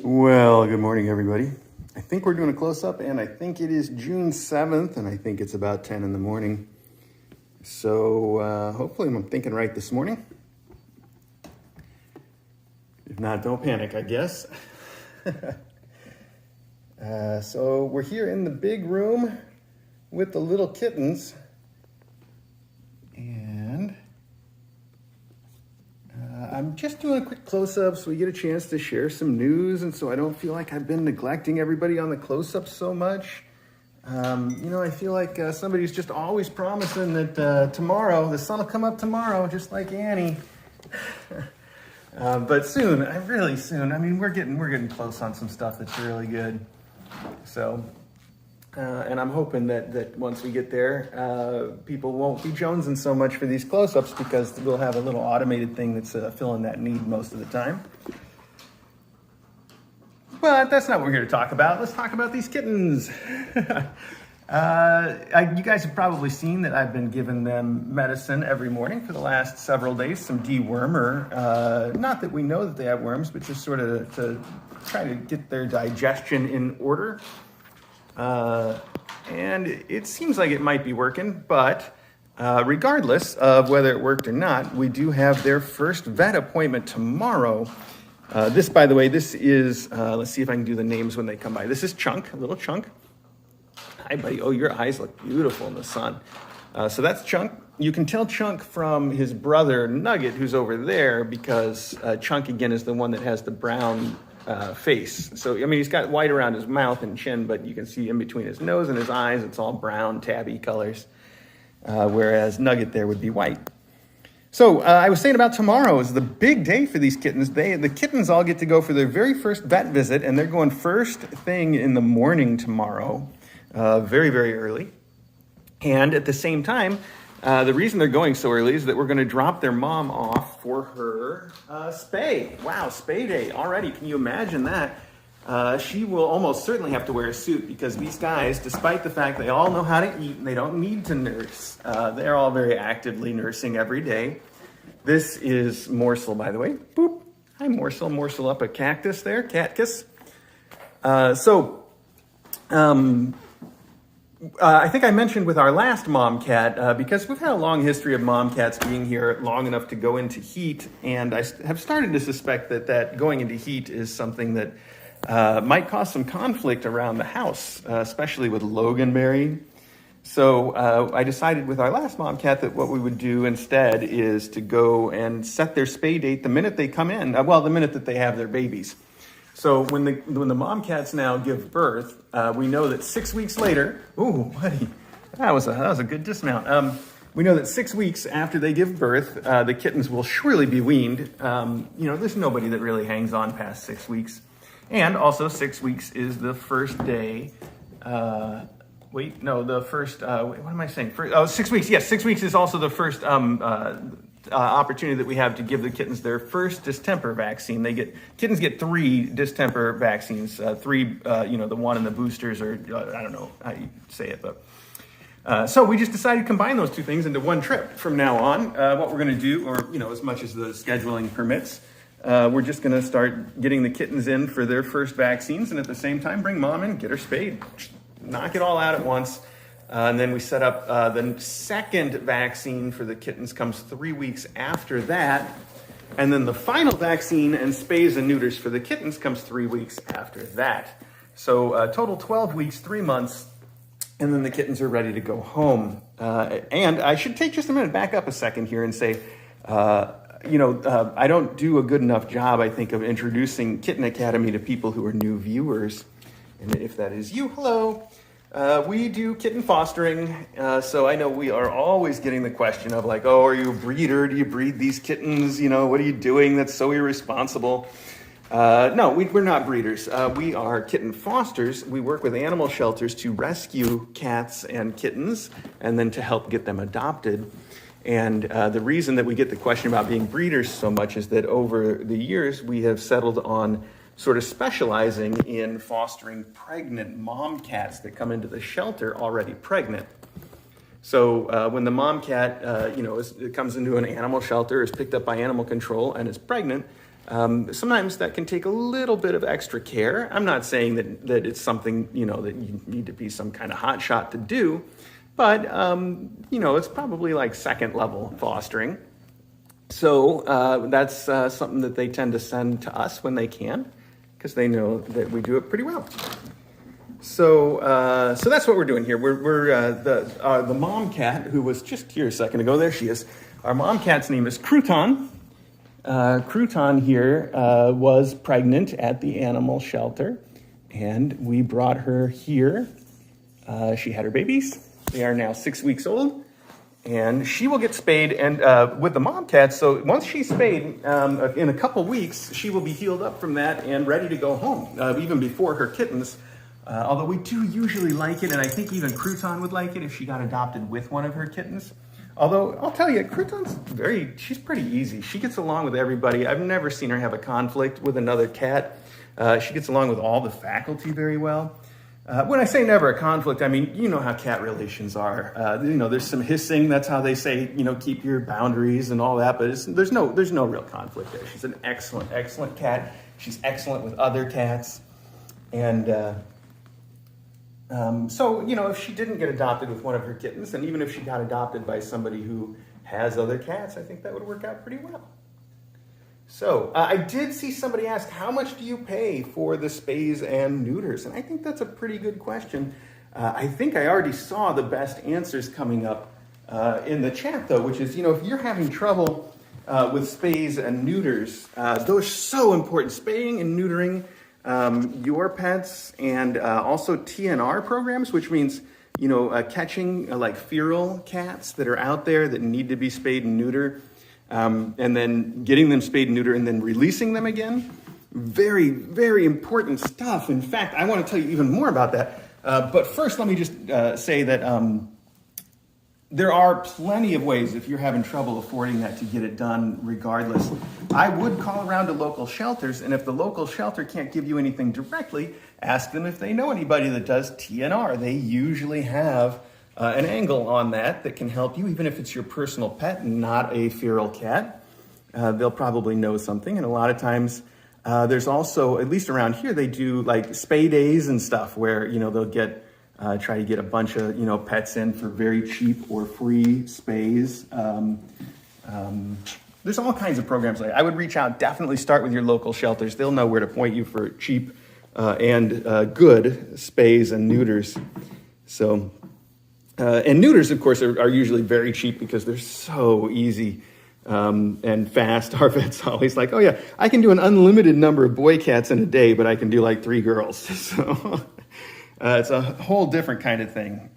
Well, good morning, everybody. I think we're doing a close-up, and I think it is June 7th, and I think it's about 10 in the morning. So hopefully I'm thinking right this morning. If not, don't panic, I guess. So we're here in the big room with the little kittens. And I'm just doing a quick close-up so we get a chance to share some news, and so I don't feel like I've been neglecting everybody on the close-up so much. I feel like somebody's just always promising that tomorrow, the sun will come up tomorrow, just like Annie. But soon, really soon. I mean, we're getting close on some stuff that's really good. So, and I'm hoping that once we get there, people won't be jonesing so much for these close-ups because we'll have a little automated thing that's filling that need most of the time. But that's not what we're here to talk about. Let's talk about these kittens. You guys have probably seen that I've been giving them medicine every morning for the last several days, some dewormer. Not that we know that they have worms, but just sort of to try to get their digestion in order. And it seems like it might be working, but regardless of whether it worked or not, we do have their first vet appointment tomorrow. This, by the way, this is, let's see if I can do the names when they come by. This is Chunk, a little Chunk. Hi, buddy. Oh, your eyes look beautiful in the sun. So that's Chunk. You can tell Chunk from his brother Nugget, who's over there, because Chunk, again, is the one that has the brown face. So, I mean, he's got white around his mouth and chin, but you can see in between his nose and his eyes, it's all brown, tabby colors, whereas Nugget there would be white. So I was saying about tomorrow is the big day for these kittens. The kittens all get to go for their very first vet visit, and they're going first thing in the morning tomorrow, very, very early. And at the same time, the reason they're going so early is that we're going to drop their mom off for her spay. Wow, spay day already. Can you imagine that? She will almost certainly have to wear a suit because these guys, despite the fact they all know how to eat and they don't need to nurse, they're all very actively nursing every day. This is Morsel, by the way. Boop. Hi, Morsel. Morsel up a cactus there. Cat kiss. I think I mentioned with our last mom cat, because we've had a long history of mom cats being here long enough to go into heat, and I have started to suspect that going into heat is something that might cause some conflict around the house, especially with Loganberry. So I decided with our last mom cat that what we would do instead is to go and set their spay date the minute they come in, the minute that they have their babies. So when the mom cats now give birth, we know that 6 weeks later, ooh, buddy, that was a good dismount. We know that 6 weeks after they give birth, the kittens will surely be weaned. There's nobody that really hangs on past 6 weeks. And also 6 weeks is the first day, what am I saying? 6 weeks, yes, 6 weeks is also the first opportunity that we have to give the kittens their first distemper vaccine. Kittens get 3 distemper vaccines, 3, the one in the boosters, or I don't know how you say it, but. So we just decided to combine those two things into one trip from now on. What we're going to do, or, as much as the scheduling permits, we're just going to start getting the kittens in for their first vaccines, and at the same time, bring mom in, get her spayed, knock it all out at once. And then we set up the second vaccine for the kittens comes 3 weeks after that. And then the final vaccine and spays and neuters for the kittens comes 3 weeks after that. So total 12 weeks, 3 months, and then the kittens are ready to go home. And I should take just a minute, back up a second here and say, I don't do a good enough job, I think, of introducing Kitten Academy to people who are new viewers. And if that is you, hello. We do kitten fostering, so I know we are always getting the question of like, oh, are you a breeder? Do you breed these kittens? What are you doing? That's so irresponsible. No, we're not breeders. We are kitten fosters. We work with animal shelters to rescue cats and kittens and then to help get them adopted. And the reason that we get the question about being breeders so much is that over the years we have settled on sort of specializing in fostering pregnant mom cats that come into the shelter already pregnant. So when the mom cat, comes into an animal shelter, is picked up by animal control and is pregnant, Sometimes that can take a little bit of extra care. I'm not saying that it's something, that you need to be some kind of hot shot to do, but, it's probably like second level fostering. So that's something that they tend to send to us when they can, because they know that we do it pretty well. So that's what we're doing here. We're the mom cat who was just here a second ago. There she is. Our mom cat's name is Crouton. Crouton here was pregnant at the animal shelter, and we brought her here. She had her babies. They are now 6 weeks old, and she will get spayed. And with the mom cat, so once she's spayed, in a couple weeks, she will be healed up from that and ready to go home, even before her kittens. Although we do usually like it, and I think even Crouton would like it if she got adopted with one of her kittens. Although, I'll tell you, Crouton's she's pretty easy. She gets along with everybody. I've never seen her have a conflict with another cat. She gets along with all the faculty very well. When I say never a conflict, I mean, you know how cat relations are. There's some hissing. That's how they say, keep your boundaries and all that. But there's no real conflict there. She's an excellent, excellent cat. She's excellent with other cats. And so, if she didn't get adopted with one of her kittens, and even if she got adopted by somebody who has other cats, I think that would work out pretty well. So, I did see somebody ask, how much do you pay for the spays and neuters? And I think that's a pretty good question. I think I already saw the best answers coming up in the chat, though, which is, if you're having trouble with spays and neuters, those are so important. Spaying and neutering your pets, and also TNR programs, which means, catching like feral cats that are out there that need to be spayed and neutered, and then getting them spayed and neutered and then releasing them again. Very, very important stuff. In fact, I want to tell you even more about that. But first, let me just say that there are plenty of ways, if you're having trouble affording that, to get it done regardless. I would call around to local shelters, and if the local shelter can't give you anything directly, ask them if they know anybody that does TNR. They usually have an angle on that can help you, even if it's your personal pet and not a feral cat. They'll probably know something, and a lot of times there's also, at least around here, they do like spay days and stuff where, they'll try to get a bunch of, pets in for very cheap or free spays. There's all kinds of programs like that. I would reach out, definitely start with your local shelters. They'll know where to point you for cheap and good spays and neuters. So, and neuters, of course, are usually very cheap because they're so easy and fast. Our vet's always like, oh yeah, I can do an unlimited number of boy cats in a day, but I can do like 3 girls. So it's a whole different kind of thing,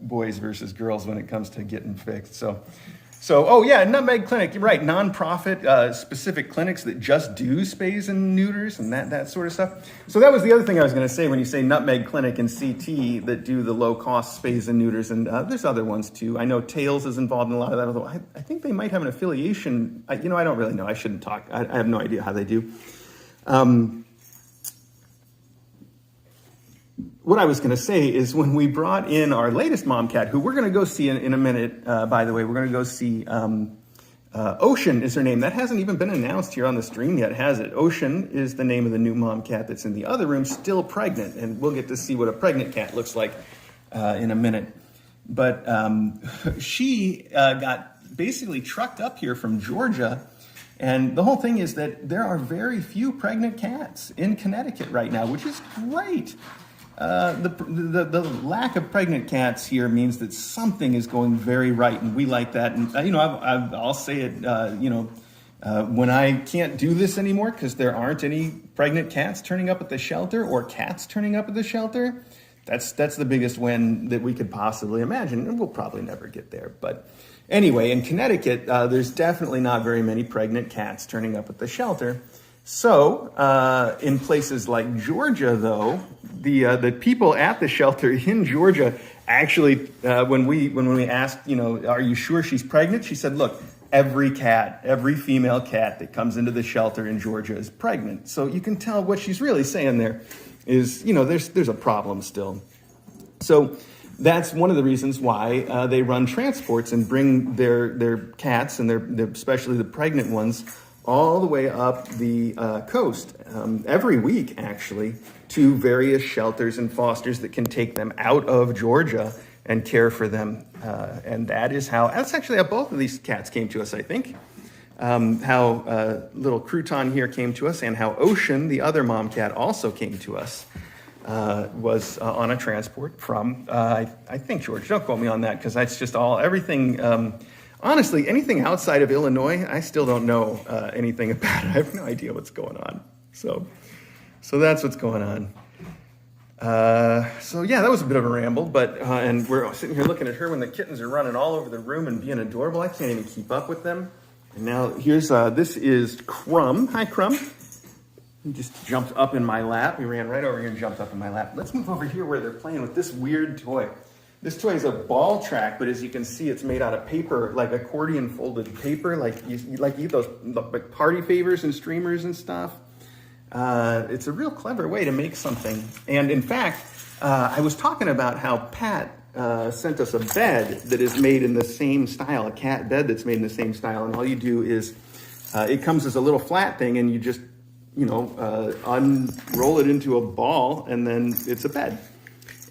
boys versus girls when it comes to getting fixed. So, oh yeah, Nutmeg Clinic, you're right, nonprofit specific clinics that just do spays and neuters and that sort of stuff. So that was the other thing I was going to say when you say Nutmeg Clinic and CT that do the low-cost spays and neuters, and there's other ones too. I know Tails is involved in a lot of that, although I think they might have an affiliation. I don't really know. I shouldn't talk. I have no idea how they do. What I was going to say is when we brought in our latest mom cat, who we're going to go see in a minute, by the way, we're going to go see Ocean is her name. That hasn't even been announced here on the stream yet, has it? Ocean is the name of the new mom cat that's in the other room, still pregnant. And we'll get to see what a pregnant cat looks like in a minute. But she got basically trucked up here from Georgia. And the whole thing is that there are very few pregnant cats in Connecticut right now, which is great. The lack of pregnant cats here means that something is going very right, and we like that. And I'll say it. When I can't do this anymore because there aren't any pregnant cats turning up at the shelter or cats turning up at the shelter, that's the biggest win that we could possibly imagine, and we'll probably never get there. But anyway, in Connecticut, there's definitely not very many pregnant cats turning up at the shelter. So, in places like Georgia, though, the people at the shelter in Georgia actually, when we asked, are you sure she's pregnant? She said, look, every female cat that comes into the shelter in Georgia is pregnant. So you can tell what she's really saying there is, there's a problem still. So that's one of the reasons why they run transports and bring their cats and especially the pregnant ones all the way up the coast, every week actually, to various shelters and fosters that can take them out of Georgia and care for them. And that's actually how both of these cats came to us, I think. How little Crouton here came to us, and how Ocean, the other mom cat, also came to us, was on a transport from, I think, Georgia. Don't quote me on that, because that's just everything. Honestly, anything outside of Illinois, I still don't know anything about it. I have no idea what's going on. So that's what's going on. So yeah, that was a bit of a ramble, but and we're sitting here looking at her when the kittens are running all over the room and being adorable. I can't even keep up with them. And now here's, this is Crumb. Hi, Crumb. He just jumped up in my lap. He ran right over here and jumped up in my lap. Let's move over here where they're playing with this weird toy. This toy is a ball track, but as you can see, it's made out of paper, like accordion folded paper, like you eat those like party favors and streamers and stuff. It's a real clever way to make something. And in fact, I was talking about how Pat sent us a bed that is made in the same style, a cat bed that's made in the same style. And all you do is, it comes as a little flat thing, and you just, unroll it into a ball, and then it's a bed.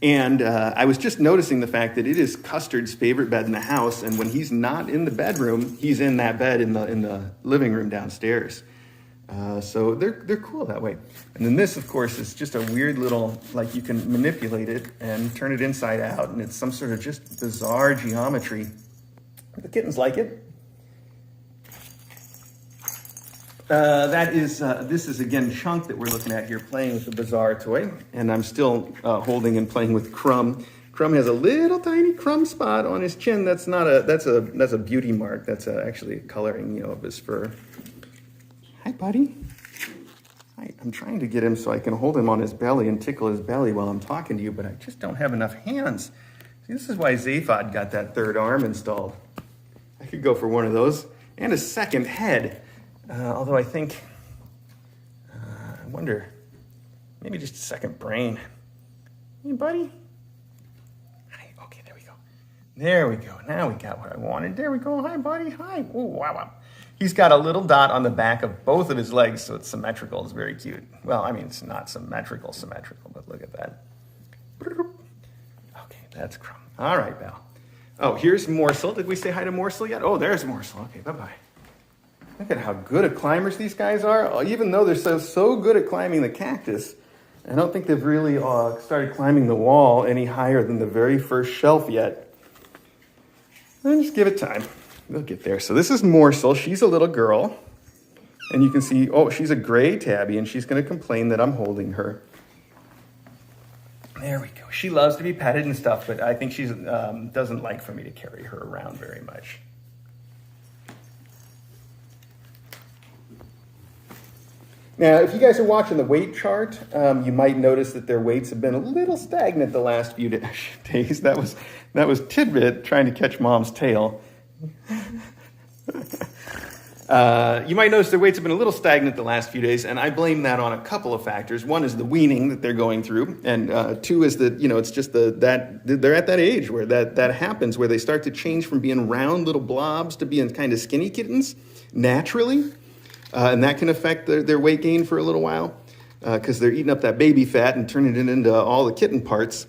And I was just noticing the fact that it is Custard's favorite bed in the house. And when he's not in the bedroom, he's in that bed in the living room downstairs. So they're cool that way. And then this, of course, is just a weird little, like you can manipulate it and turn it inside out, and it's some sort of just bizarre geometry. The kittens like it. This is again Chunk that we're looking at here, playing with the bizarre toy, and I'm still holding and playing with Crumb. Crumb has a little tiny crumb spot on his chin. That's a beauty mark. That's actually a coloring, of his fur. Hi, buddy. Hi. I'm trying to get him so I can hold him on his belly and tickle his belly while I'm talking to you, but I just don't have enough hands. See, this is why Zaphod got that third arm installed. I could go for one of those and a second head. Although I think, I wonder, maybe just a second brain. Hey, buddy. Hi. Okay, there we go. There we go. Now we got what I wanted. There we go. Hi, buddy. Hi. Oh, wow. He's got a little dot on the back of both of his legs, so it's symmetrical. It's very cute. Well, I mean, it's not symmetrical, but look at that. Okay, that's Crumb. All right, Val. Oh, here's Morsel. Did we say hi to Morsel yet? Oh, there's Morsel. Okay, bye-bye. Look at how good at climbers these guys are. Even though they're so good at climbing the cactus, I don't think they've really started climbing the wall any higher than the very first shelf yet. Then just give it time. They'll get there. So this is Morsel. She's a little girl. And you can see, she's a gray tabby, and she's going to complain that I'm holding her. There we go. She loves to be petted and stuff, but I think she doesn't like for me to carry her around very much. Now, if you guys are watching the weight chart, you might notice that their weights have been a little stagnant the last few days. That was Tidbit trying to catch Mom's tail. You might notice their weights have been a little stagnant the last few days, and I blame that on a couple of factors. One is the weaning that they're going through, and two is that it's just that they're at that age where that happens, where they start to change from being round little blobs to being kind of skinny kittens naturally. And that can affect their weight gain for a little while because they're eating up that baby fat and turning it into all the kitten parts.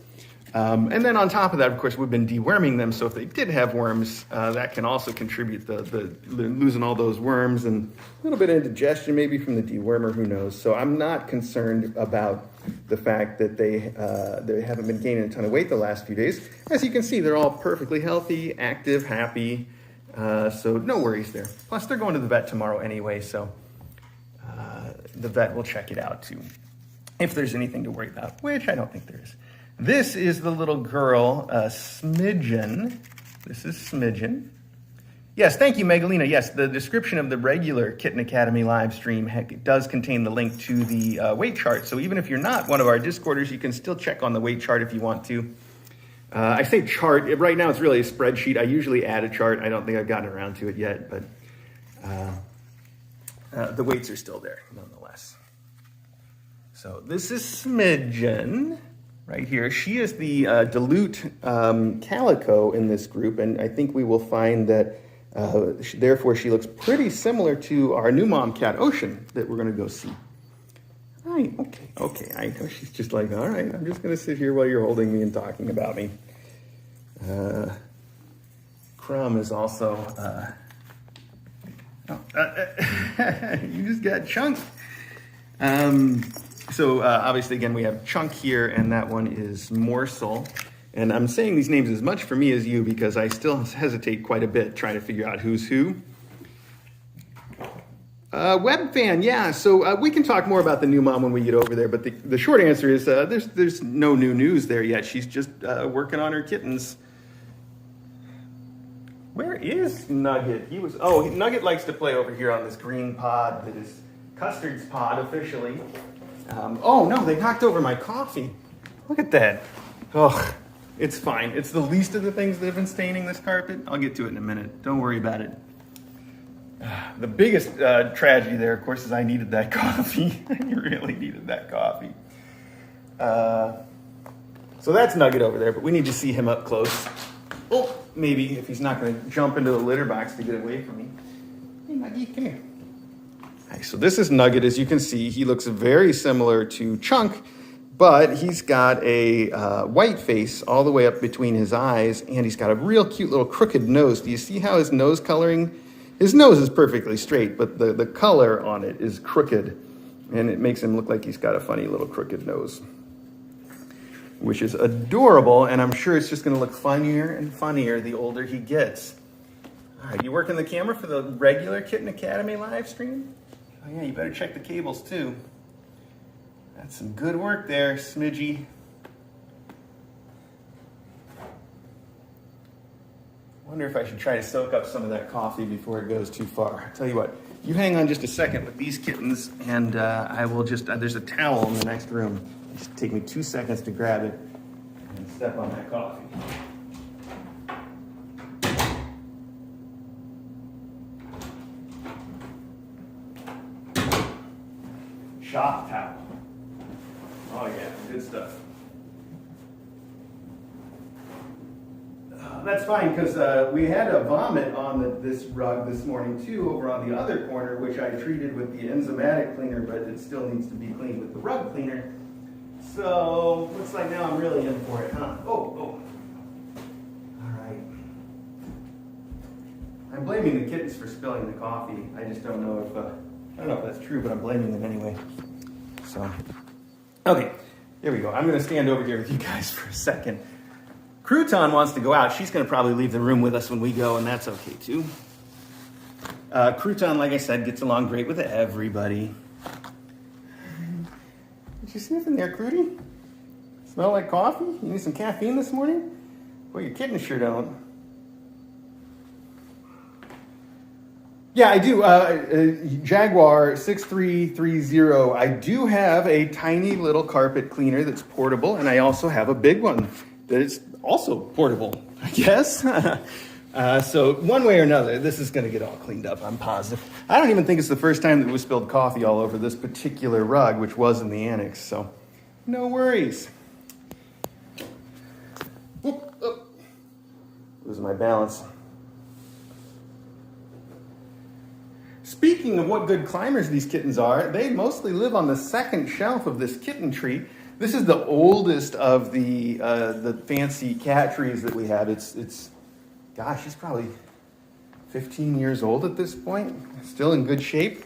And then on top of that, of course, we've been deworming them. So if they did have worms, that can also contribute the losing all those worms and a little bit of indigestion maybe from the dewormer, who knows. So I'm not concerned about the fact that they haven't been gaining a ton of weight the last few days. As you can see, they're all perfectly healthy, active, happy. So no worries there. Plus, they're going to the vet tomorrow anyway, so the vet will check it out too, if there's anything to worry about, which I don't think there is. This is the little girl, Smidgen. This is Smidgen. Yes, thank you, Megalina. Yes, the description of the regular Kitten Academy live stream does contain the link to the weight chart. So even if you're not one of our Discorders, you can still check on the weight chart if you want to. I say chart. Right now it's really a spreadsheet. I usually add a chart. I don't think I've gotten around to it yet, but the weights are still there nonetheless. So this is Smidgen right here. She is the dilute calico in this group, and I think we will find that Therefore, she looks pretty similar to our new mom cat, Ocean, that we're going to go see. Right, okay, I know. She's just like, all right, I'm just going to sit here while you're holding me and talking about me. Crumb is also... you just got Chunk. So obviously, again, we have Chunk here, and that one is Morsel. And I'm saying these names as much for me as you because I still hesitate quite a bit trying to figure out who's who. Web fan, yeah. So we can talk more about the new mom when we get over there. But the short answer is there's no new news there yet. She's just working on her kittens. Where is Nugget? Nugget likes to play over here on this green pod that is Custard's pod officially. Oh no, they knocked over my coffee. Look at that. Oh, it's fine. It's the least of the things that have been staining this carpet. I'll get to it in a minute. Don't worry about it. The biggest tragedy there, of course, is I needed that coffee. I really needed that coffee. So that's Nugget over there, but we need to see him up close. Oh, maybe if he's not going to jump into the litter box to get away from me. Hey, Nugget, come here. Right, so this is Nugget. As you can see, he looks very similar to Chunk, but he's got a white face all the way up between his eyes, and he's got a real cute little crooked nose. Do you see how his nose coloring? His nose is perfectly straight, but the color on it is crooked, and it makes him look like he's got a funny little crooked nose, which is adorable, and I'm sure it's just going to look funnier and funnier the older he gets. All right, you working the camera for the regular Kitten Academy live stream? Oh yeah, you better check the cables too. That's some good work there, Smidgy. Wonder if I should try to soak up some of that coffee before it goes too far. I'll tell you what, you hang on just a second with these kittens, and I will just, there's a towel in the next room. Just take me 2 seconds to grab it and step on that coffee. Shop towel. Oh yeah, good stuff. That's fine, because we had a vomit on this rug this morning too, over on the other corner, which I treated with the enzymatic cleaner, but it still needs to be cleaned with the rug cleaner. So, looks like now I'm really in for it, huh? Oh. All right. I'm blaming the kittens for spilling the coffee. I just don't know if that's true, but I'm blaming them anyway. So, okay, here we go. I'm going to stand over here with you guys for a second. Crouton wants to go out. She's going to probably leave the room with us when we go, and that's okay too. Crouton, like I said, gets along great with everybody. Did you sniff in there, Crudy? Smell like coffee? You need some caffeine this morning? Well, your kitten sure don't. Yeah, I do. Jaguar 6330. I do have a tiny little carpet cleaner that's portable, and I also have a big one that is also portable, I guess. So one way or another, this is going to get all cleaned up, I'm positive. I don't even think it's the first time that we spilled coffee all over this particular rug, which was in the annex, so no worries. Losing my balance. Speaking of what good climbers these kittens are, they mostly live on the second shelf of this kitten tree. This is the oldest of the fancy cat trees that we have. Gosh, it's probably 15 years old at this point. Still in good shape.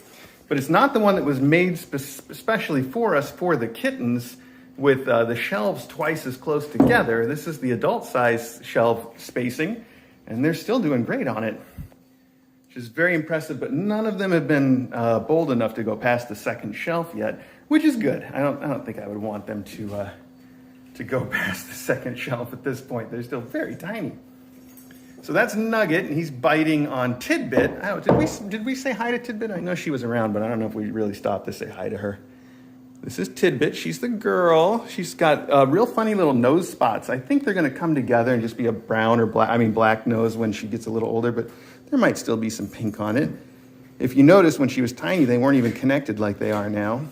But it's not the one that was made especially for us for the kittens with the shelves twice as close together. This is the adult size shelf spacing, and they're still doing great on it, which is very impressive, but none of them have been bold enough to go past the second shelf yet, which is good. I don't think I would want them to go past the second shelf at this point. They're still very tiny. So that's Nugget, and he's biting on Tidbit. Oh, did we say hi to Tidbit? I know she was around, but I don't know if we really stopped to say hi to her. This is Tidbit. She's the girl. She's got real funny little nose spots. I think they're going to come together and just be a brown or black nose when she gets a little older, but there might still be some pink on it. If you notice, when she was tiny, they weren't even connected like they are now.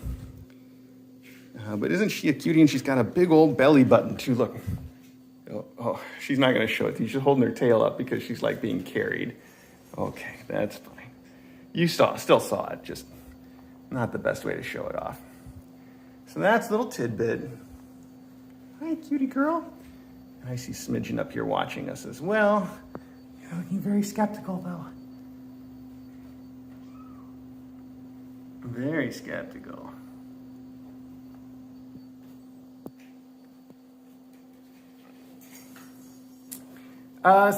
But isn't she a cutie? And she's got a big old belly button too. Look. Oh, she's not going to show it to you. She's holding her tail up because she's like being carried. Okay, that's fine. You still saw it, just not the best way to show it off. So that's little Tidbit. Hi, cutie girl. I see Smidgen up here watching us as well. You're looking very skeptical, though. Very skeptical.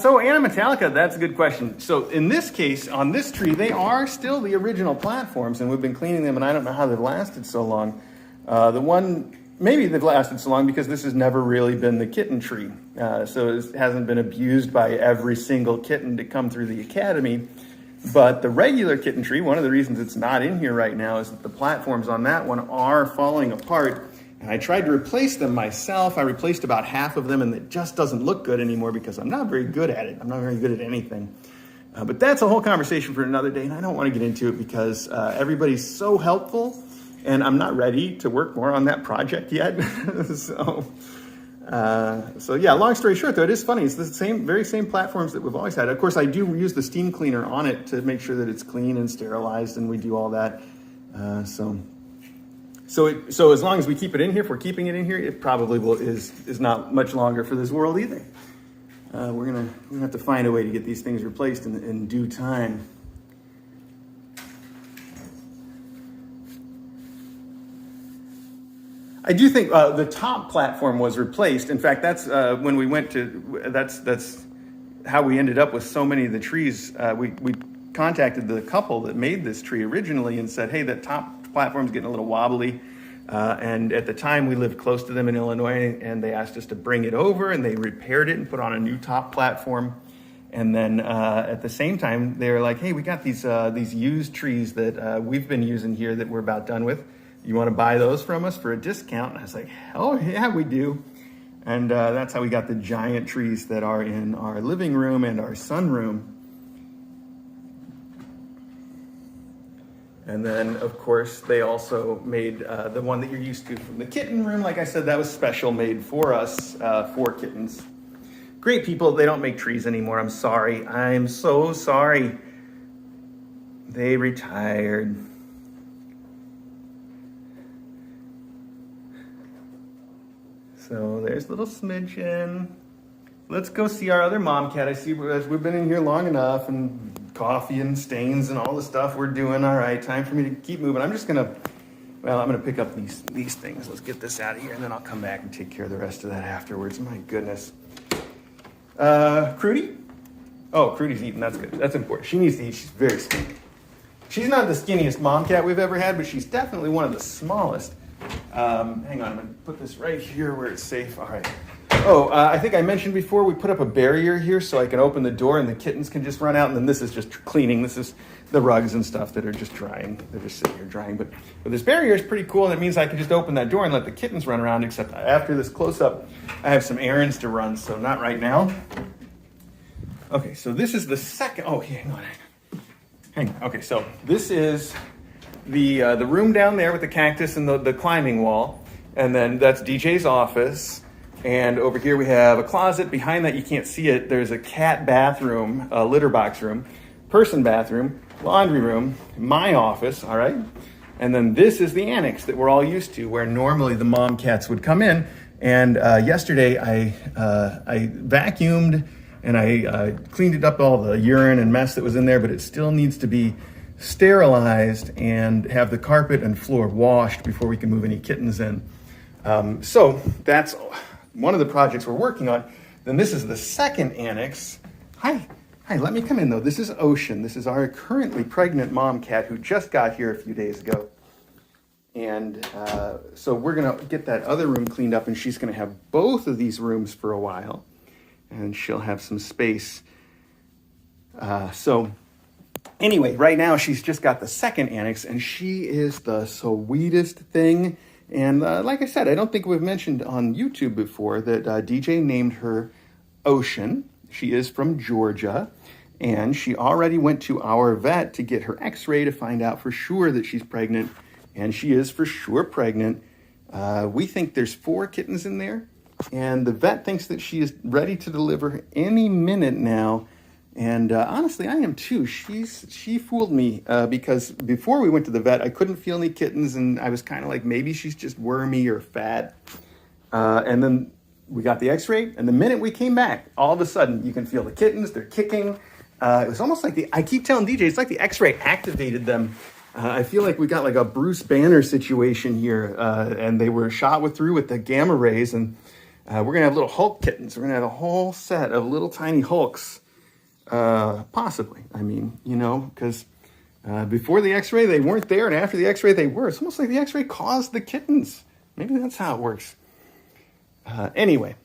So Anna Metallica, that's a good question. So in this case, on this tree, they are still the original platforms, and we've been cleaning them, and I don't know how they've lasted so long. Maybe they've lasted so long because this has never really been the kitten tree. So it hasn't been abused by every single kitten to come through the academy. But the regular kitten tree, one of the reasons it's not in here right now is that the platforms on that one are falling apart. And I tried to replace them myself. I replaced about half of them, and it just doesn't look good anymore because I'm not very good at it. I'm not very good at anything. But that's a whole conversation for another day, and I don't want to get into it because everybody's so helpful, and I'm not ready to work more on that project yet. So yeah, long story short, though, it is funny. It's the very same platforms that we've always had. Of course, I do use the steam cleaner on it to make sure that it's clean and sterilized, and we do all that. So as long as we keep it in here, if we're keeping it in here, it probably is not much longer for this world either. We're gonna have to find a way to get these things replaced in due time. I do think the top platform was replaced. In fact, that's when we went to, that's how we ended up with so many of the trees. We contacted the couple that made this tree originally and said, hey, that top platform's getting a little wobbly. And at the time we lived close to them in Illinois, and they asked us to bring it over, and they repaired it and put on a new top platform. And then at the same time, they were like, hey, we got these used trees that we've been using here that we're about done with. You want to buy those from us for a discount? And I was like, oh yeah, we do. And that's how we got the giant trees that are in our living room and our sunroom. And then, of course, they also made the one that you're used to from the kitten room. Like I said, that was special made for us, for kittens. Great people, they don't make trees anymore. I'm sorry. I'm so sorry. They retired. So there's little Smidgen. Let's go see our other mom cat. I see we've been in here long enough, and coffee and stains and all the stuff we're doing. All right, time for me to keep moving. I'm gonna pick up these things. Let's get this out of here, and then I'll come back and take care of the rest of that afterwards. My goodness. Crudy? Oh, Crudy's eating. That's good. That's important. She needs to eat. She's very skinny. She's not the skinniest mom cat we've ever had, but she's definitely one of the smallest. Hang on, I'm gonna put this right here where it's safe. All right. Oh, I think I mentioned before, we put up a barrier here so I can open the door and the kittens can just run out, and then this is just cleaning. This is the rugs and stuff that are just drying. They're just sitting here drying. But this barrier is pretty cool, and it means I can just open that door and let the kittens run around, except after this close-up, I have some errands to run, so not right now. Okay, so this is the second, oh, hang on. Okay, so this is the room down there with the cactus and the climbing wall, and then that's DJ's office. And over here we have a closet. Behind that, you can't see it. There's a cat bathroom, a litter box room, person bathroom, laundry room, my office, all right? And then this is the annex that we're all used to, where normally the mom cats would come in. And yesterday I vacuumed and I cleaned it up, all the urine and mess that was in there, but it still needs to be sterilized and have the carpet and floor washed before we can move any kittens in. So that's one of the projects we're working on. Then this is the second annex. Hi, let me come in though. This is Ocean. This is our currently pregnant mom cat who just got here a few days ago. And so we're gonna get that other room cleaned up, and she's gonna have both of these rooms for a while, and she'll have some space. So anyway, right now she's just got the second annex, and she is the sweetest thing. And like I said, I don't think we've mentioned on YouTube before that DJ named her Ocean. She is from Georgia, and she already went to our vet to get her x-ray to find out for sure that she's pregnant, and she is for sure pregnant. We think there's 4 kittens in there, and the vet thinks that she is ready to deliver any minute now. And honestly, I am too. She fooled me because before we went to the vet, I couldn't feel any kittens, and I was kind of like, maybe she's just wormy or fat. And then we got the X-ray, and the minute we came back, all of a sudden you can feel the kittens. They're kicking. It was almost like I keep telling DJ, it's like the X-ray activated them. I feel like we got like a Bruce Banner situation here, and they were shot through with the gamma rays, and we're gonna have little Hulk kittens. We're gonna have a whole set of little tiny Hulks. Possibly. I mean, because before the X-ray they weren't there, and after the X-ray they were. It's almost like the X-ray caused the kittens. Maybe that's how it works. Anyway,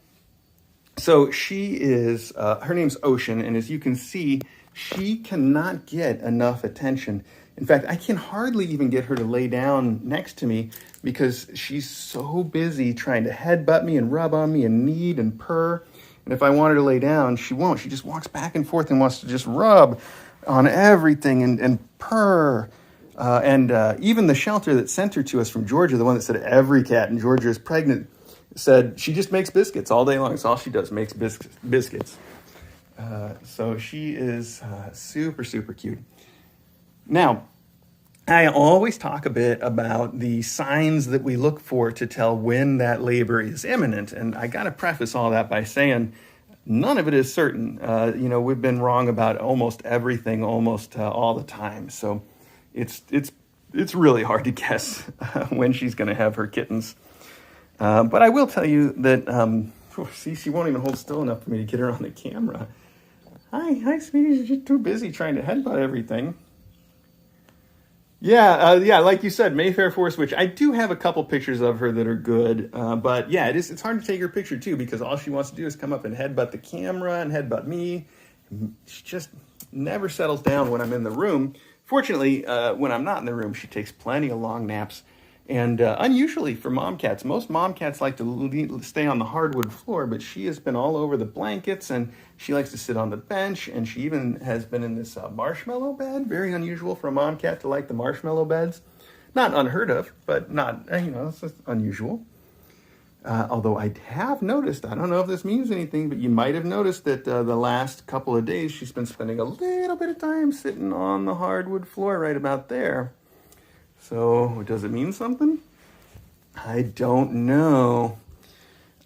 so she is. Her name's Ocean, and as you can see, she cannot get enough attention. In fact, I can hardly even get her to lay down next to me because she's so busy trying to headbutt me and rub on me and knead and purr. And if I want her to lay down, she won't. She just walks back and forth and wants to just rub on everything and purr. And even the shelter that sent her to us from Georgia, the one that said every cat in Georgia is pregnant, said she just makes biscuits all day long. It's all she does, makes biscuits. So she is super, super cute. Now, I always talk a bit about the signs that we look for to tell when that labor is imminent. And I got to preface all that by saying none of it is certain. We've been wrong about almost everything almost all the time. So it's really hard to guess when she's going to have her kittens. But I will tell you that, see, she won't even hold still enough for me to get her on the camera. Hi, sweetie, you're just too busy trying to headbutt everything. Yeah, like you said, Mayfair Forest Witch. I do have a couple pictures of her that are good, but yeah, it's hard to take her picture too because all she wants to do is come up and headbutt the camera and headbutt me. She just never settles down when I'm in the room. Fortunately, when I'm not in the room, she takes plenty of long naps. And unusually for mom cats, most mom cats like to stay on the hardwood floor, but she has been all over the blankets, and she likes to sit on the bench, and she even has been in this marshmallow bed. Very unusual for a mom cat to like the marshmallow beds. Not unheard of, but not, it's just unusual. Although I have noticed, I don't know if this means anything, but you might have noticed that the last couple of days she's been spending a little bit of time sitting on the hardwood floor right about there. So, does it mean something? I don't know.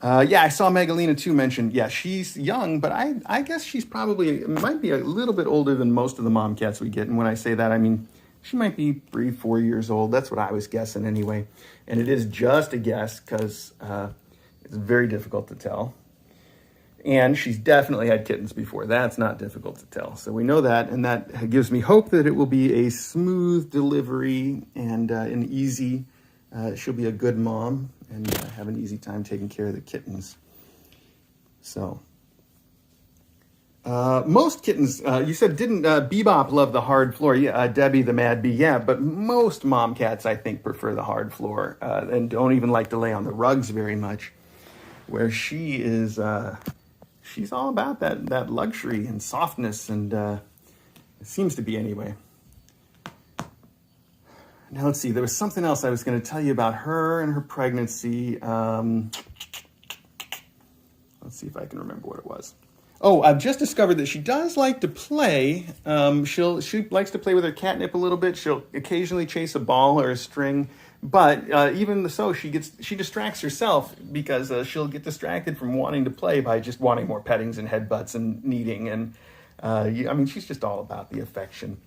I saw Megalina too mentioned. Yeah, she's young, but I guess she's might be a little bit older than most of the mom cats we get. And when I say that, I mean, she might be 3-4 years old. That's what I was guessing anyway. And it is just a guess because it's very difficult to tell. And she's definitely had kittens before. That's not difficult to tell. So we know that, and that gives me hope that it will be a smooth delivery and an easy, she'll be a good mom and have an easy time taking care of the kittens. So, most kittens, you said, didn't Bebop love the hard floor? Yeah, Debbie the Mad Bee, yeah, but most mom cats, I think, prefer the hard floor and don't even like to lay on the rugs very much, where she is... she's all about that luxury and softness, and it seems to be anyway. Now, let's see. There was something else I was going to tell you about her and her pregnancy. Let's see if I can remember what it was. Oh, I've just discovered that she does like to play. She likes to play with her catnip a little bit. She'll occasionally chase a ball or a string. But even so, she distracts herself because she'll get distracted from wanting to play by just wanting more pettings and headbutts and kneading. And she's just all about the affection.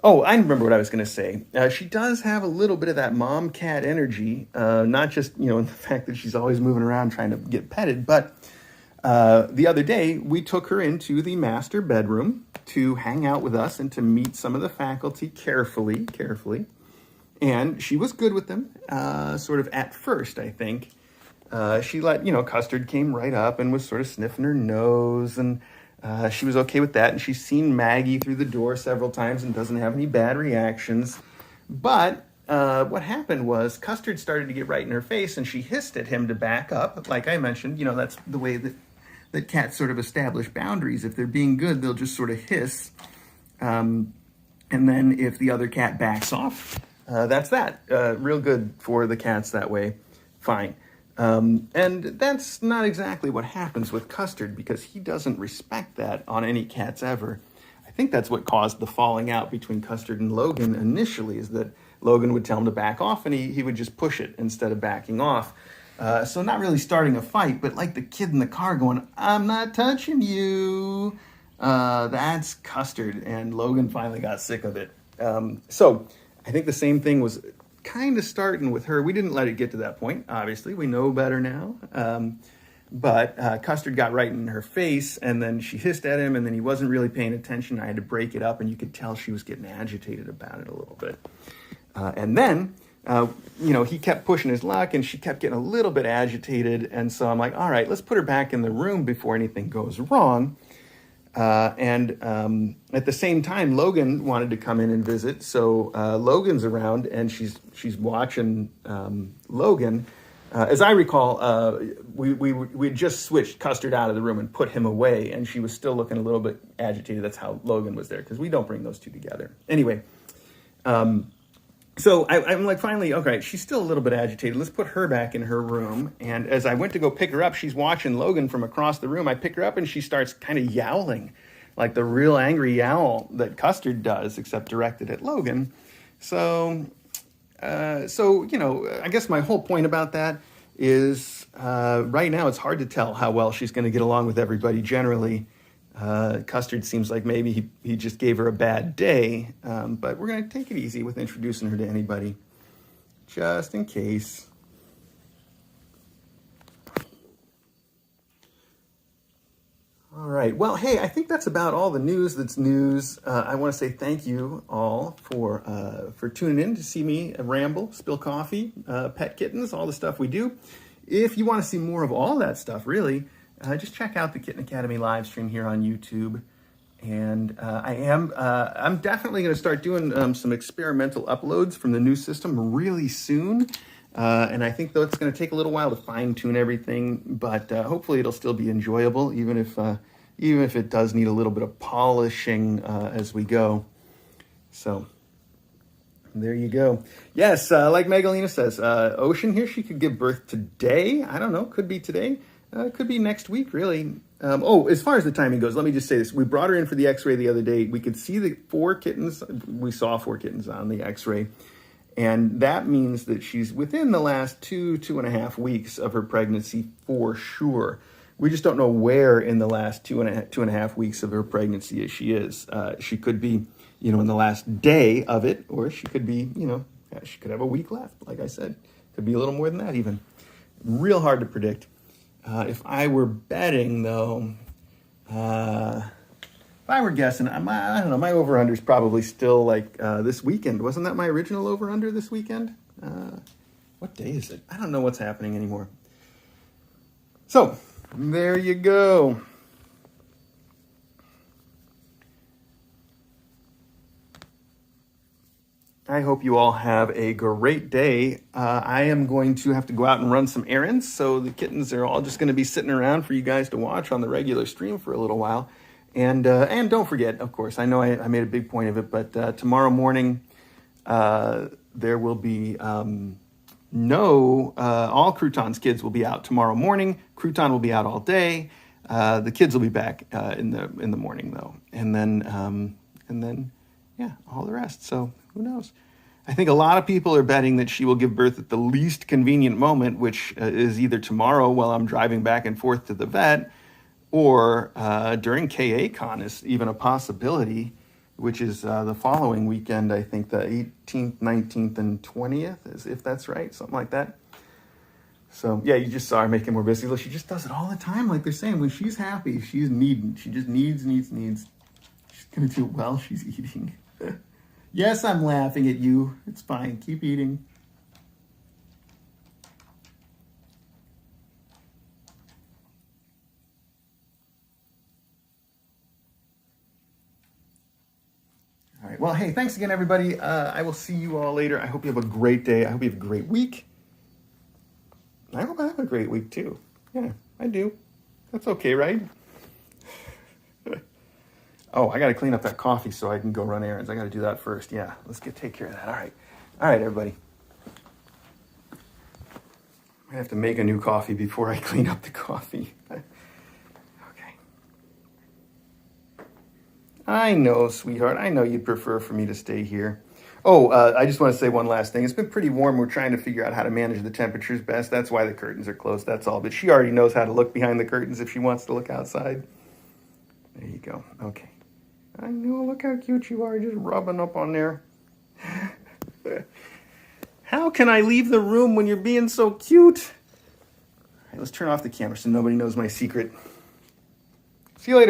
Oh, I remember what I was going to say. She does have a little bit of that mom cat energy, not just in the fact that she's always moving around trying to get petted, but the other day we took her into the master bedroom to hang out with us and to meet some of the faculty carefully. And she was good with them, sort of at first, I think. She let, Custard came right up and was sort of sniffing her nose, and she was okay with that. And she's seen Maggie through the door several times and doesn't have any bad reactions. But what happened was Custard started to get right in her face, and she hissed at him to back up. Like I mentioned, that's the way that cats sort of establish boundaries. If they're being good, they'll just sort of hiss. And then if the other cat backs off... that's that. Real good for the cats that way. Fine. And that's not exactly what happens with Custard, because he doesn't respect that on any cats ever. I think that's what caused the falling out between Custard and Logan initially, is that Logan would tell him to back off and he would just push it instead of backing off. So not really starting a fight, but like the kid in the car going, "I'm not touching you." That's Custard, and Logan finally got sick of it. So I think the same thing was kind of starting with her. We didn't let it get to that point, obviously. We know better now. But Custard got right in her face, and then she hissed at him, and then he wasn't really paying attention. I had to break it up, and you could tell she was getting agitated about it a little bit. And then, he kept pushing his luck, and she kept getting a little bit agitated. And so I'm like, all right, let's put her back in the room before anything goes wrong. And at the same time, Logan wanted to come in and visit. So Logan's around, and she's watching Logan. As I recall, we just switched Custard out of the room and put him away, and she was still looking a little bit agitated. That's how Logan was there, because we don't bring those two together. Anyway, so I'm like, finally, okay, she's still a little bit agitated. Let's put her back in her room. And as I went to go pick her up, she's watching Logan from across the room. I pick her up, and she starts kind of yowling, like the real angry yowl that Custard does, except directed at Logan. So I guess my whole point about that is right now it's hard to tell how well she's going to get along with everybody generally. Custard seems like maybe he just gave her a bad day, but we're going to take it easy with introducing her to anybody, just in case. All right. Well, hey, I think that's about all the news that's news. I want to say thank you all for tuning in to see me ramble, spill coffee, pet kittens, all the stuff we do. If you want to see more of all that stuff, really, just check out the Kitten Academy live stream here on YouTube. And I'm definitely going to start doing some experimental uploads from the new system really soon. And I think, though, it's going to take a little while to fine-tune everything, but hopefully it'll still be enjoyable, even if it does need a little bit of polishing as we go. So there you go. Yes, like Magdalena says, Ocean here, she could give birth today. I don't know, could be today. Could be next week, really. As far as the timing goes, let me just say this. We brought her in for the x-ray the other day. We could see the 4 kittens. We saw 4 kittens on the x-ray. And that means that she's within the last 2.5 weeks of her pregnancy for sure. We just don't know where in the last 2.5 weeks of her pregnancy she is. She could be, in the last day of it, or she could be, she could have a week left. Like I said, could be a little more than that even. Real hard to predict. If I were betting, though, if I were guessing, I don't know, my over-under is probably still like this weekend. Wasn't that my original over-under this weekend? What day is it? I don't know what's happening anymore. So, there you go. I hope you all have a great day. I am going to have to go out and run some errands, so the kittens are all just going to be sitting around for you guys to watch on the regular stream for a little while. And don't forget, of course, I know I made a big point of it, but tomorrow morning there will be all Crouton's kids will be out tomorrow morning. Crouton will be out all day. The kids will be back in the morning though, and then all the rest. So who knows? I think a lot of people are betting that she will give birth at the least convenient moment, which is either tomorrow while I'm driving back and forth to the vet, or during KA-Con is even a possibility, which is the following weekend, I think the 18th, 19th, and 20th, if that's right, something like that. So, yeah, you just saw her making more busy. Look, she just does it all the time, like they're saying. When she's happy, she's needing. She just needs. She's going to do it while she's eating. Yes, I'm laughing at you. It's fine. Keep eating. All right. Well, hey, thanks again, everybody. I will see you all later. I hope you have a great day. I hope you have a great week. I hope I have a great week, too. Yeah, I do. That's okay, right? Oh, I got to clean up that coffee so I can go run errands. I got to do that first. Yeah, let's take care of that. All right. All right, everybody. I have to make a new coffee before I clean up the coffee. Okay. I know, sweetheart. I know you'd prefer for me to stay here. Oh, I just want to say one last thing. It's been pretty warm. We're trying to figure out how to manage the temperatures best. That's why the curtains are closed. That's all. But she already knows how to look behind the curtains if she wants to look outside. There you go. Okay. I know. Look how cute you are. Just rubbing up on there. How can I leave the room when you're being so cute? All right, let's turn off the camera so nobody knows my secret. See you later.